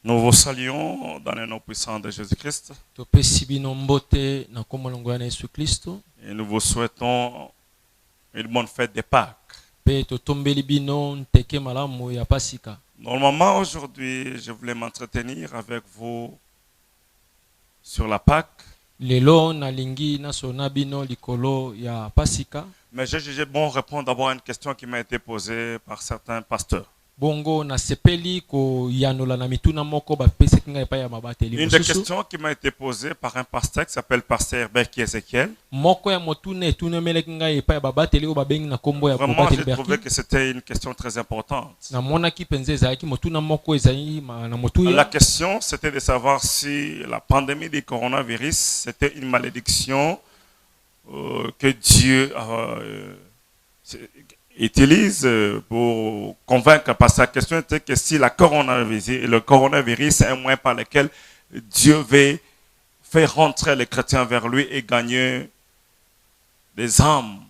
Nous vous saluons dans le nom puissant de Jésus-Christ et nous vous souhaitons une bonne fête des Pâques. Normalement, aujourd'hui, je voulais m'entretenir avec vous sur la Pâque. Mais j'ai jugé bon répondre d'abord à une question qui m'a été posée par certains pasteurs. Une des questions qui m'a été posée par un pasteur qui s'appelle Pasteur Berki Ezekiel. Vraiment, j'ai trouvé que c'était une question très importante. La question, c'était de savoir si la pandémie du coronavirus, c'était une malédiction que Dieu utilise pour convaincre, parce que la question était que si le coronavirus est un moyen par lequel Dieu veut faire rentrer les chrétiens vers lui et gagner des âmes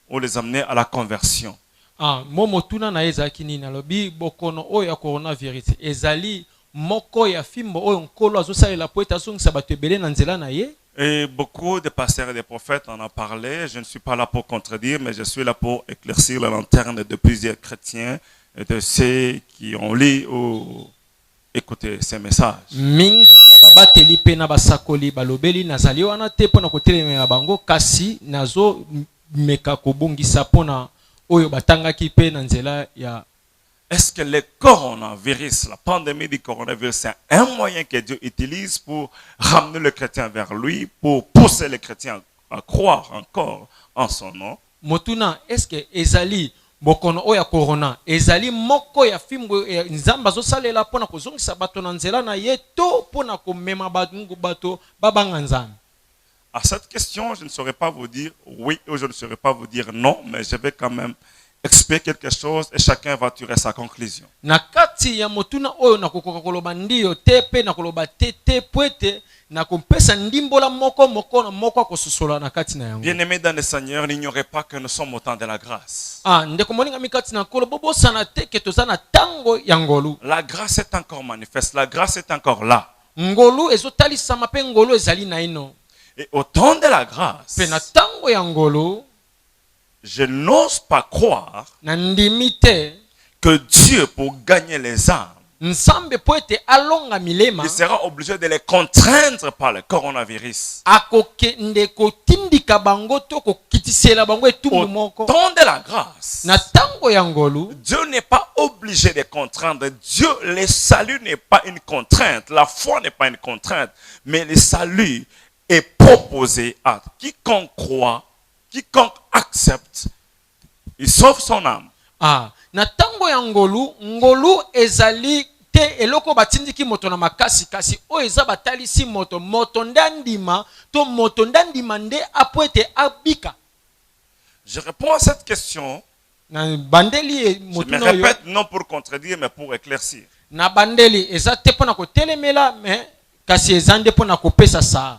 ou les amener à la conversion. Et beaucoup de pasteurs et de prophètes en ont parlé. Je ne suis pas là pour contredire, mais je suis là pour éclaircir la lanterne de plusieurs chrétiens et de ceux qui ont lu ou écouté ces messages. Est-ce que le coronavirus, la pandémie du coronavirus, c'est un moyen que Dieu utilise pour ramener le chrétien vers lui, pour pousser les chrétiens à croire encore en son nom? Motuna, est-ce que ezali bokono oya corona ezali moko ya fimbo nzamba zo salela pona kozongisa bato na nzela na yeto pona komema bato babanga nzambe? À cette question, je ne saurais pas vous dire oui ou je ne saurais pas vous dire non, mais je vais quand même expliquer quelque chose et chacun va tirer sa conclusion. Nakati ya motuna oyo nakokoka koloba ndio tepe na koloba tete poete na kompesa ndimbola moko akososola nakati na yango. Bien-aimés dans le Seigneur, n'ignorez pas que nous sommes au temps de la grâce. Ndeko moninga mikati na kolo bobosana te ke tozana tango ya ngolu. La grâce est encore manifeste, la grâce est encore là. Ngolu ezotalisama pe ngolu ezali na ino. Et au temps de la grâce, pe na tango ya ngolu, je n'ose pas croire que Dieu, pour gagner les âmes, il sera obligé de les contraindre par le coronavirus. Au temps de la grâce, Dieu n'est pas obligé de contraindre. Dieu, le salut n'est pas une contrainte. La foi n'est pas une contrainte. Mais le salut est proposé à quiconque croit, quiconque accepte, il sauve son âme. Na tango ya ngolu ezali te eloko batindiki moto na makasi kasi o eza batalisi moto ndandima to moto ndandima nde apoete abika. Je réponds à cette question. Na bandeli je me répète non pour contredire mais pour éclaircir. Na bandeli eza te pona ko telemela mais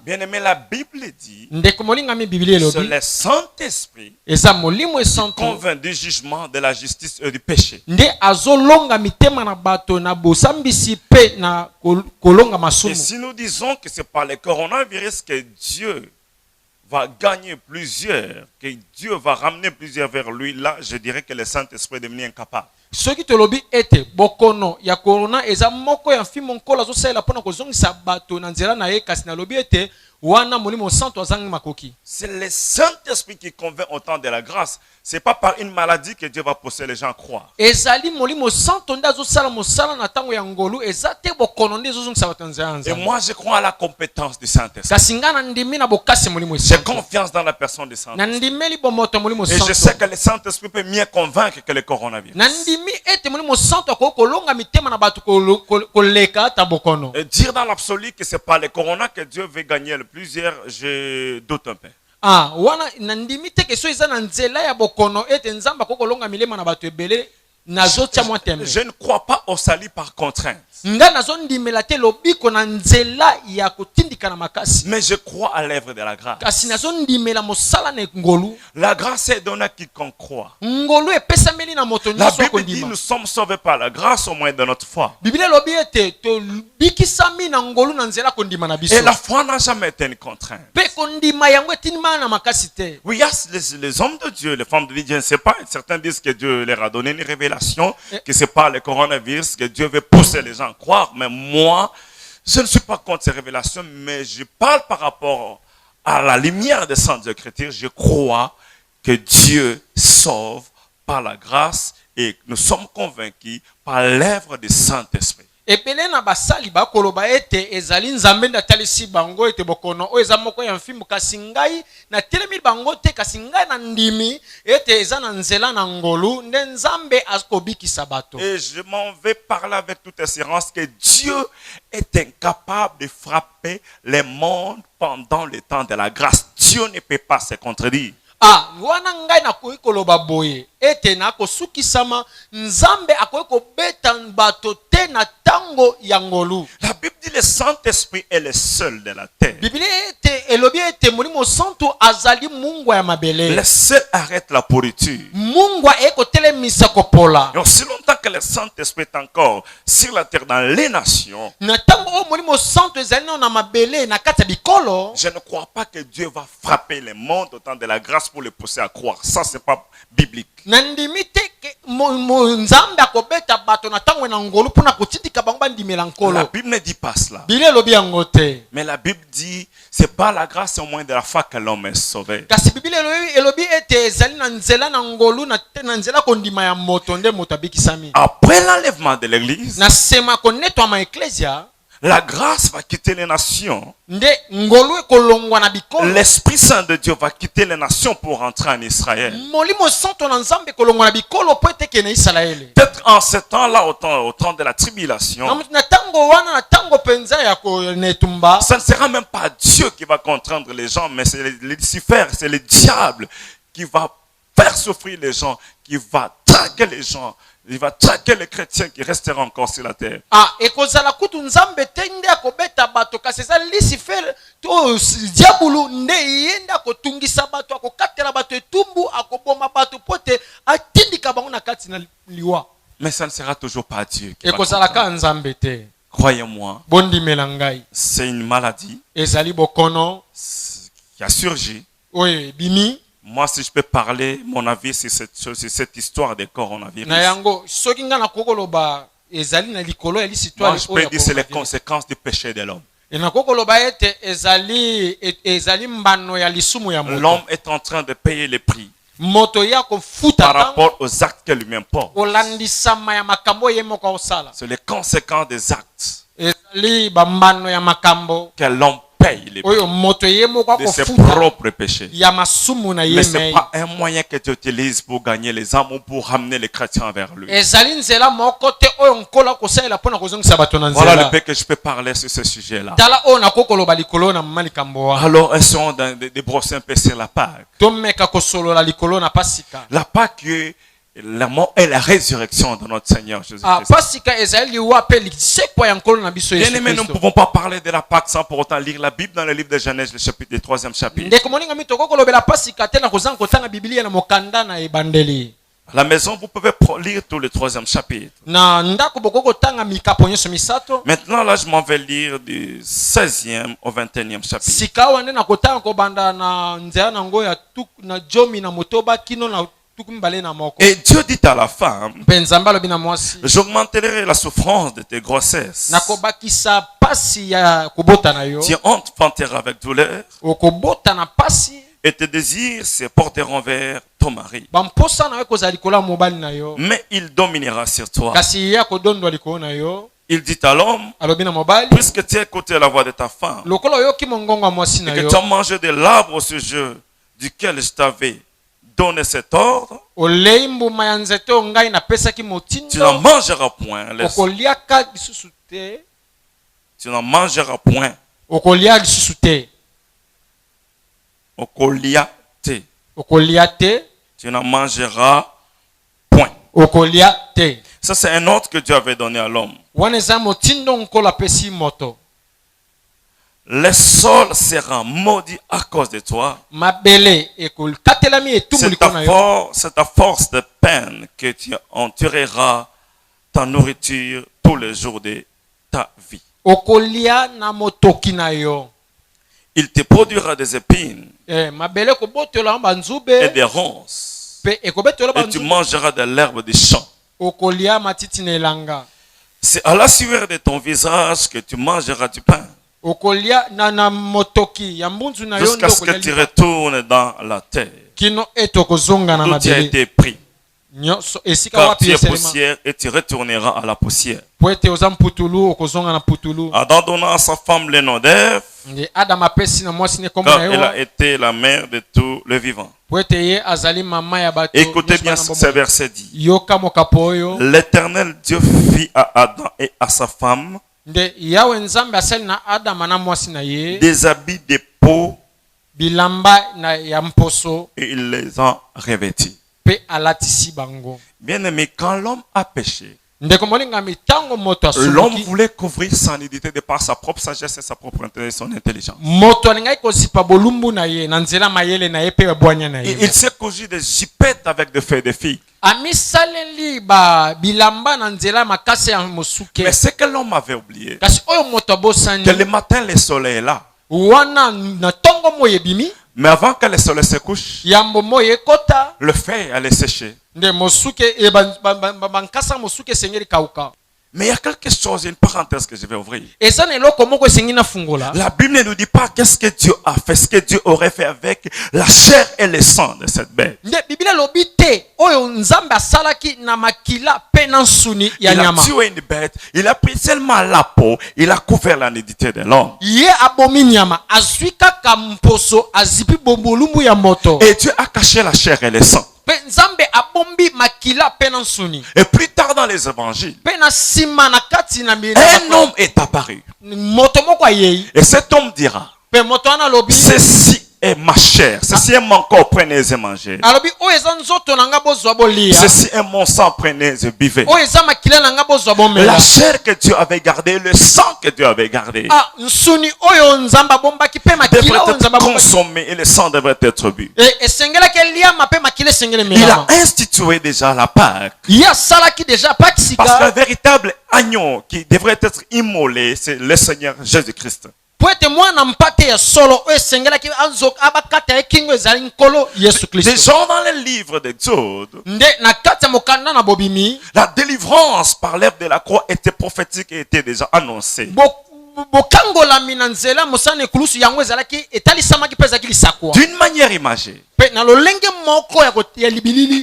bien-aimé, la Bible dit c'est le Saint-Esprit qui convainc du jugement, de la justice et du péché. Et si nous disons que c'est par le coronavirus que Dieu va gagner plusieurs, que Dieu va ramener plusieurs vers lui, là je dirais que le Saint-Esprit est devenu incapable. Ce qui te lobi était bokono ya corona eza moko ya fimo nkola zo sala pona kozongisa bato na nzela na ye kasi na lobi ete wana molimo santo azangi makoki. C'est le Saint-Esprit qui convainc au temps de la grâce. C'est pas par une maladie que Dieu va pousser les gens à croire. Ezali molimo santo ndazo sala mosala na tango ya ngolu ezate bokono ndezo zongisa bato nzela nzela. Et moi je crois à la compétence du Saint-Esprit. Kasi ngana ndimi na bokase molimo santo. J'ai confiance dans la personne du Saint-Esprit. Na ndimeli bomoto molimo santo. Et je sais que le Saint-Esprit peut mieux convaincre que le coronavirus. Et dire dans l'absolu que c'est pas le corona que Dieu veut gagner le plusieurs, je doute un peu. Je ne crois pas au salut par contrainte. nga nazondimela te lobiko na nzela ya kotindika na makasi, mais je crois à l'œuvre de la grâce. kasi nazondimela mosala na ngolu. La grâce est donnée à quiconque croit. Ngolu epesameli na moto La nyonso Bible dit akondima. nous sommes sauvés par la grâce au moyen de notre foi. Biblia lobi ete tobikisami na ngolu na nzela kondima na biso. Et la foi n'a jamais été une contrainte. Pe kondima yango etindima na makasi te. Oui, il y a les hommes de Dieu, les femmes de Dieu, je ne sais pas. Certains disent que Dieu leur a donné une révélation, que c'est pas le coronavirus, que Dieu veut pousser les gens à croire. Mais moi, je ne suis pas contre ces révélations, mais je parle par rapport à la lumière des Saintes Écritures. Je crois que Dieu sauve par la grâce et nous sommes convaincus par l'œuvre du Saint-Esprit. Epele na basali bakoloba ete ezali nzambe ndatalisi bango ete bokono o eza moko ya mfimbu kasi ngai na telemi bango te kasi ngai na ndimi ete eza na nzela na ngolu nde nzambe akobikisa bato. Et je m'en vais parler avec toute assurance que Dieu est incapable de frapper les mondes pendant le temps de la grâce. Dieu ne peut pas se contredire. Wana ngai nakoki koloba boye ete nakosukisama nzambe akoki kobeta bato te na tango ya ngolu. La Bible dit le Saint-Esprit est le seul de la terre. Biblia ete elobi ete molimo santo azali mungwa ya mabele. Le seul arrête la pourriture. Mungwa ekotelemisa kopola. Et aussi longtemps que le Saint-Esprit est encore sur la terre dans les nations, Na tango o molimo santo ezali na mabele na kati ya bikolo, je ne crois pas que Dieu va frapper les mondes au temps de la grâce pour les pousser à croire. Ça, c'est pas biblique. nandimi te nzambe akobeta bato na tango na ngolu mpona kotindika bango bandimela nkolo. La Bible ne dit pas cela. Biblia elobi yango te. Mais la Bible dit, c'est par la grâce au moyen de la foi que l'homme est sauvé. Kasi Biblia elobi ete ezali na nzela na ngolu na nzela kondima ya moto nde moto abikisami. Après l'enlèvement de l'église, Na sema konetwama eklesia, la grâce va quitter les nations. nde ngolu ekolongwa na bikolo. L'Esprit Saint de Dieu va quitter les nations pour rentrer en Israël. Molimo santo na nzambe ekolongwa na bikolo po eteke na Israeli. Peut-être en ce temps-là, au temps de la tribulation, Na tango wana na tango penza ya konetumba, ça ne sera même pas Dieu qui va contraindre les gens, mais c'est Lucifer, c'est le diable qui va faire souffrir les gens, qui va traquer les gens. Il va traquer les chrétiens qui resteront encore sur la terre. ekozala kutu nzambe te nde akobeta bato kasi eza Lucifer to diabulu nde yenda kotungisa bato akokatela bato etumbu akoboma bato pote atindika bango na kati na liwa. Mais ça ne sera toujours pas Dieu qui va Ekozala contraindre. ka nzambe te. Croyez-moi, Bondimela ngai. c'est une maladie Ezali bokono qui a surgi. oyo bimi Moi, si je peux parler mon avis sur cette chose, sur cette histoire des coronavirus, na yango soki nga na kokoloba ezali na likolo ya moi, lisitwale je peux dire que c'est les conséquences du péché de l'homme. na kokoloba ete ezali mbano ya lisumu ya moto. L'homme est en train de payer les prix Moto ya kofuta par tango rapport aux actes que lui-même porte. olandisama ya makambo ye moko osala. C'est les conséquences des actes Ezali bambano ya makambo que l'homme paye les prix oyo moto ye moko de ses akofuta propres péchés. ya masumu na Mais ye ce n'est mei. pas un moyen que tu utilises pour gagner les âmes ou pour ramener les chrétiens vers lui. Ezali nzela moko te oyo nkola kosalela mpona kozongisa bato na Voilà le nzela. peu que je peux parler sur ce sujet-là. Tala oyo nakokoloba likolo na mama likambo wana. Alors, essayons de brosser un peu sur la Pâque. Tomeka kosolola likolo na pasika. La Pâque est la mort et la résurrection de notre Seigneur Jésus-Christ. Pasika ezali liwa pe lisekwa ya nkolo na biso Yesu Bien-aimés, nous ne Kristo. pouvons pas parler de la Pâque sans pour autant lire la Bible dans le livre de Genèse, le 3e chapitre. Ndeko moninga mi tokokolobela pasika te na kozanga kotanga Biblia na mokanda na ebandeli. À la maison, vous pouvez lire tout le 3e chapitre. Na ndako bokoko tanga mikapo nyonso misato. Maintenant, là, je m'en vais lire du 16e au 21e chapitre. Sika wana na kotanga kobanda na nzela nango ya na jomi na motoba kino na tukumbale na moko. Et Dieu dit à la femme, Penzamba lobi na mwasi. j'augmenterai la souffrance de tes grossesses. Nakobakisa pasi ya kubota na yo. Tu enfanteras avec douleur Okobota na pasi. et tes désirs se porteront vers ton mari. Bamposa na yo kozala likolo ya mobali na yo. Mais il dominera sur toi. Kasi ye akodondwa likolo na yo. Il dit à l'homme, Alobi na mobali. puisque tu as écouté la voix de ta femme Lokolo yoki mongongo ya mwasi na et que yo. tu as mangé de l'arbre au sujet duquel je t'avais donné cet ordre, Olei mbuma ya nzete oyo ngai napesaki tu n'en motindo. mangeras point. Okoliaka lisusu te. Tu n'en mangeras point. Okolia lisusu te. Okolia te. Okolia te. Tu n'en mangeras point. Okolia te. Ça, c'est un ordre que Dieu avait donné à l'homme. wana eza motindo nkolo apesi moto. Le sol sera maudit à cause de toi. Mabele ekokatelami etumbu likolo na yo. C'est ta force de peine que tu entureras ta nourriture tous les jours de ta vie. Okolia na motoki na yo. Il te produira des épines mabele kobotola banzube et des ronces. Et tu mangeras de l'herbe du champ. Okolia matiti na elanga. C'est à la sueur de ton visage que tu mangeras du pain. Okolia na motoki ya mbunzu na yo. Jusqu'à ce que tu retournes dans la terre. Kino etokozonga na mabele. Tu as été pris. Car tu es poussière et tu retourneras à la poussière. Adam donna à sa femme le nom d'Ève, car elle a été la mère de tous les vivants. Écoutez bien ce verset dit. L'Éternel Dieu fit à Adam et à sa femme des habits de peau et il les a revêtis. Bien aimé, quand l'homme a péché, l'homme voulait couvrir sa nudité de par sa propre sagesse et sa propre son intelligence. Il s'est cousu des jipettes avec des feuilles de figues. Mais ce que l'homme avait oublié, que le matin le soleil est là. Mais avant que le soleil se couche, le feu allait sécher. Mais il y a quelque chose, une parenthèse que je vais ouvrir. La Bible ne nous dit pas qu'est-ce que Dieu a fait, ce que Dieu aurait fait avec la chair et le sang de cette bête. Il a tué une bête, il a pris seulement la peau, il a couvert la nudité de l'homme. Et Dieu a caché la chair et le sang. Et plus tard dans les évangiles, un homme est apparu. Et cet homme dira, ceci est ma chair, ceci est mon corps, prenez et mangez. Ceci est mon sang, prenez et buvez. La chair que Dieu avait gardée, le sang que Dieu avait gardé devrait être consommé et le sang devrait être bu. Il a institué déjà la Pâque. Parce que le véritable agneau qui devrait être immolé, c'est le Seigneur Jésus-Christ. Déjà dans le livre d'Exode, la délivrance par l'œuvre de la croix était prophétique et était déjà annoncée. D'une manière imagée,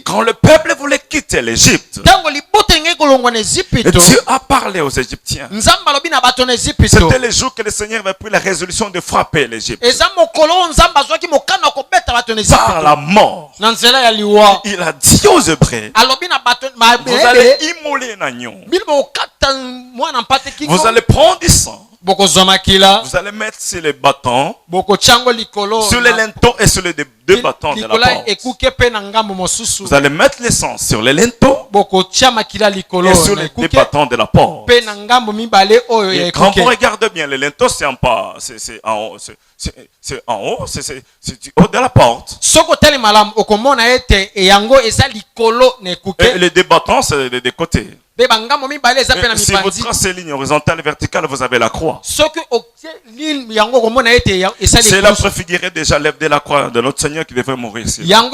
quand le peuple voulait quitter l'Égypte, Dieu a parlé aux Égyptiens. C'était le jour que le Seigneur avait pris la résolution de frapper l'Égypte par la mort. Il a dit aux Hébreux, vous allez immoler un agneau, vous allez prendre du sang, vous allez mettre sur les bâtons, sur les linteaux et sur les deux bâtons de la porte. Vous allez mettre le sang sur les linteaux et sur les deux bâtons de la porte. Et quand vous regardez bien, les linteaux c'est en bas, c'est en haut, c'est en haut, c'est du haut de la porte. Et les deux bâtons c'est des côtés. Et si vous tracez ligne horizontale et verticale, vous avez la croix. C'est là préfiguré déjà l'œuvre de la croix de notre Seigneur qui devait mourir ici. Dans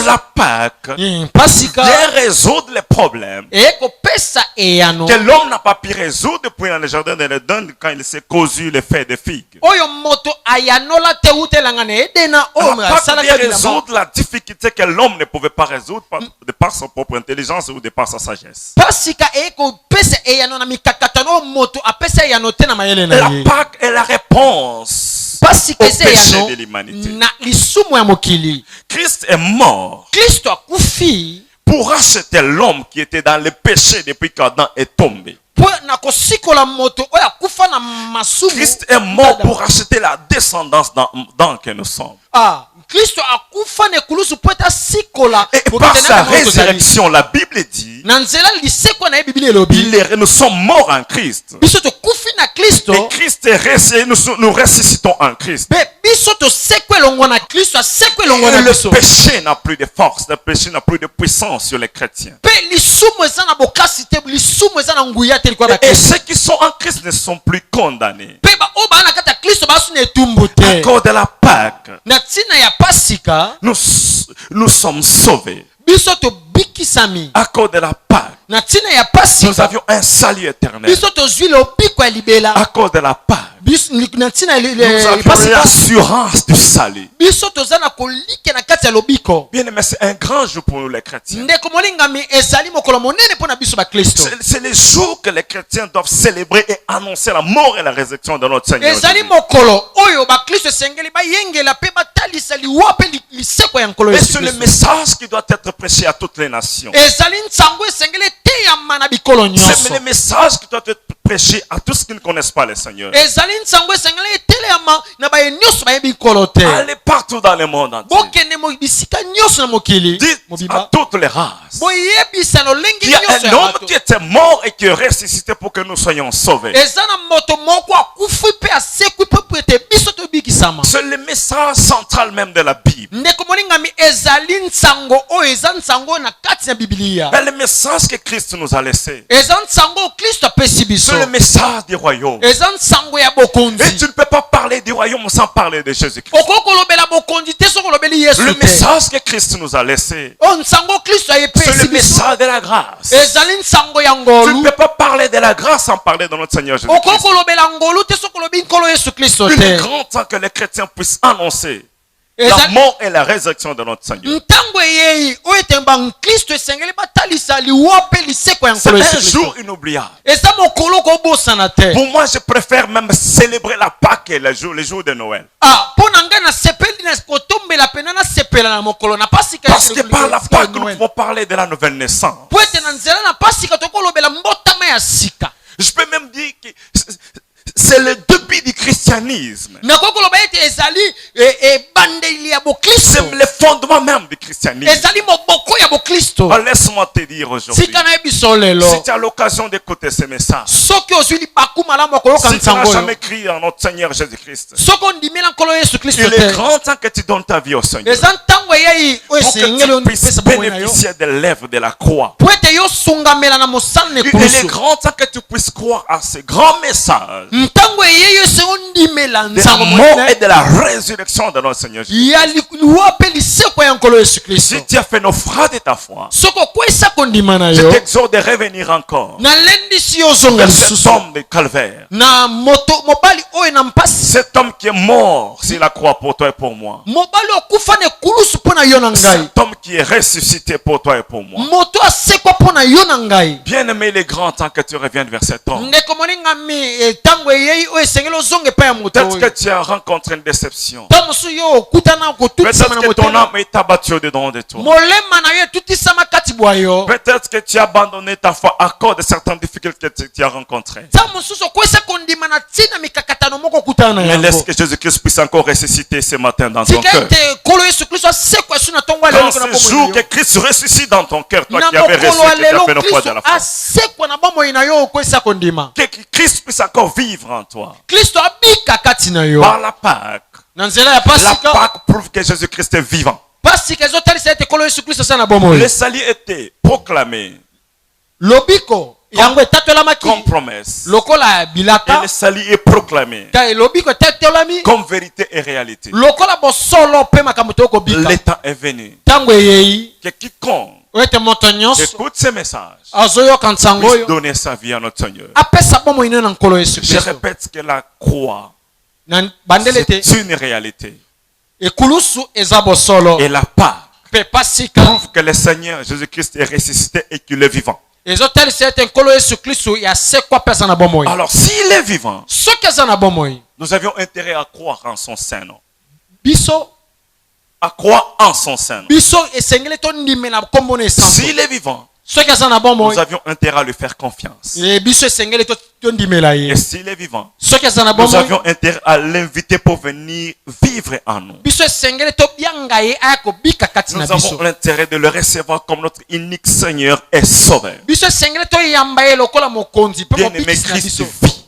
la Pâque, de résoudre les problèmes que l'homme n'a pas pu résoudre depuis dans le jardin de l'Éden quand il s'est cousu les feuilles de figues. De résoudre la difficulté que l'homme ne pouvait pas résoudre de par sa propre intelligence ou de par sa sagesse. La Pâque est la réponse au péché de l'humanité. Christ est mort pour racheter l'homme qui était dans le péché depuis qu'Adam est tombé. Christ est mort pour racheter la descendance dans que nous sommes. Kristo akufa ne kulusu pweta sikola. Et par sa résurrection, la Bible dit, nous sommes morts en Christ. Et Christ est ressuscité, nous ressuscitons en Christ. Et le péché n'a plus de force, le péché n'a plus de puissance sur les chrétiens. Et ceux qui sont en Christ ne sont plus condamnés. À cause de la Pâque, nous sommes sauvés. À cause de la Pâque, nous avions un salut éternel. À cause de la Pâque, nous avions l'assurance du salut. Bien aimé, c'est un grand jour pour nous les chrétiens. C'est le jour que les chrétiens doivent célébrer et annoncer la mort et la résurrection de notre Seigneur. Et c'est le message qui doit être prêché à toutes les nations. C'est le message qui doit être prêché à tous ceux qui ne connaissent pas le Seigneur. Allez partout dans le monde entier. Dites à toutes les races qu'il y a un homme qui était mort et qui est ressuscité pour que nous soyons sauvés. C'est le message central même de la Bible. Mais le message que Christ nous a laissé, c'est le message du royaume. Et tu ne peux pas parler du royaume sans parler de Jésus-Christ. Le message que Christ nous a laissé, c'est le message de la grâce. Tu ne peux pas parler de la grâce sans parler de notre Seigneur Jésus-Christ. Il est grand temps que les chrétiens puissent annoncer la mort et la résurrection de notre Seigneur. C'est un jour inoubliable. Pour moi, je préfère même célébrer la Pâque et le jour de Noël. Parce que par la Pâque, nous pouvons parler de la nouvelle naissance. Je peux même dire que c'est le début du christianisme. C'est le fondement même du christianisme. Oh, laisse-moi te dire aujourd'hui, si tu as l'occasion d'écouter ce message, si tu n'as jamais crié en notre Seigneur Jésus-Christ, il est grand temps que tu donnes ta vie au Seigneur pour que tu puisses bénéficier de l'œuvre de la croix. Il est grand temps que tu puisses croire à ce grand message de la mort et de la résurrection de notre Seigneur Jésus-Christ. Si tu as fait naufrage de ta foi, je t'exhorte de revenir encore vers cet homme de Calvaire, cet homme qui est mort sur la croix pour toi et pour moi, cet homme qui est ressuscité pour toi et pour moi. Bien aimé, il est grand temps que tu reviennes vers cet homme. Peut-être que tu as rencontré une déception. Peut-être que ton âme est abattue au-dedans de toi. Peut-être que tu as abandonné ta foi à cause de certaines difficultés que tu as rencontrées. Mais laisse que Jésus-Christ puisse encore ressusciter ce matin dans ton cœur. Quand ce jour que Christ ressuscite dans ton cœur, toi qui avais ressuscité, tu as fait naufrage de la foi. Que Christ puisse encore vivre en toi. Par la Pâque. La Pâque prouve que Jésus-Christ est vivant. Le salut était proclamé comme promesse. Et le salut est proclamé comme vérité et réalité. Le temps est venu que quiconque écoute ce message puisse donner sa vie à notre Seigneur. Je répète que la croix, c'est une réalité. Et la Pâque prouve que le Seigneur Jésus-Christ est ressuscité et qu'il est vivant. Alors s'il est vivant, nous avions intérêt à croire en son sein. À croire en son sein. S'il est vivant, nous avions intérêt à lui faire confiance. Et s'il est vivant, nous avions intérêt à l'inviter pour venir vivre en nous. Nous avons l'intérêt de le recevoir comme notre unique Seigneur et Sauveur. Bien-aimé, Christ vit.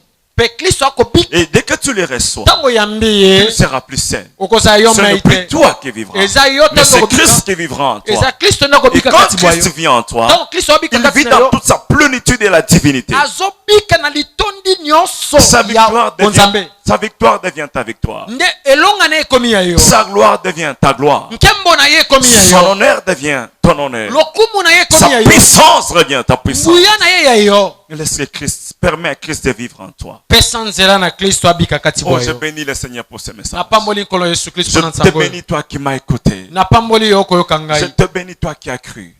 Et dès que tu les reçois, tu ne seras plus sain. Ce n'est plus toi qui vivras, mais c'est Christ qui vivra en toi. Et quand Christ vit en toi, il vit dans toute sa plénitude et la divinité. Sa victoire devient ta victoire. Sa gloire devient ta gloire. Son honneur devient ton honneur. Sa puissance devient ta puissance. Laisse Christ, permets à Christ de vivre en toi. Oh, je bénis le Seigneur pour ce message. Je te bénis toi qui m'as écouté. Je te bénis toi qui as cru.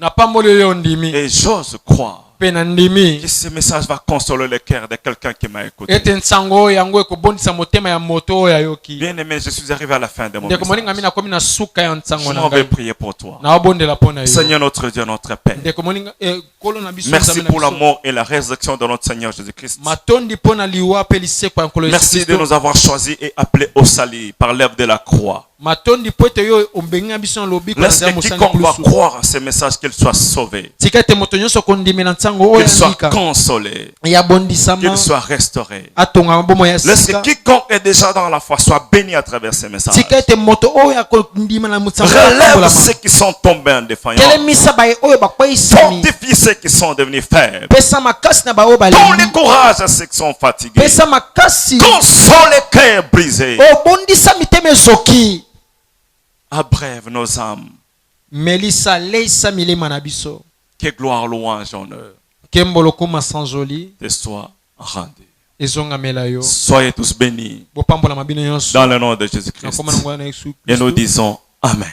Et j'ose croire que ce message va consoler le cœur de quelqu'un qui m'a écouté. Bien aimé, je suis arrivé à la fin de mon message. Je m'en vais prier pour toi. Seigneur notre Dieu, notre Père, merci pour la mort et la résurrection de notre Seigneur Jésus-Christ. Merci de nous avoir choisis et appelés au salut par l'œuvre de la croix. Laisse que quiconque va croire à ce message qu'il soit sauvé, qu'il soit consolé, qu'il soit restauré. Laisse que quiconque est déjà dans la foi soit béni à travers ce message. Relève ceux qui sont tombés en défaillance. Fortifie ceux qui sont devenus faibles. Donne le courage à ceux qui sont fatigués. Console les cœurs brisés. Abrève nos âmes. Que gloire, louange, honneur te soit rendu. Soyez tous bénis dans le nom de Jésus-Christ. Et nous disons Amen.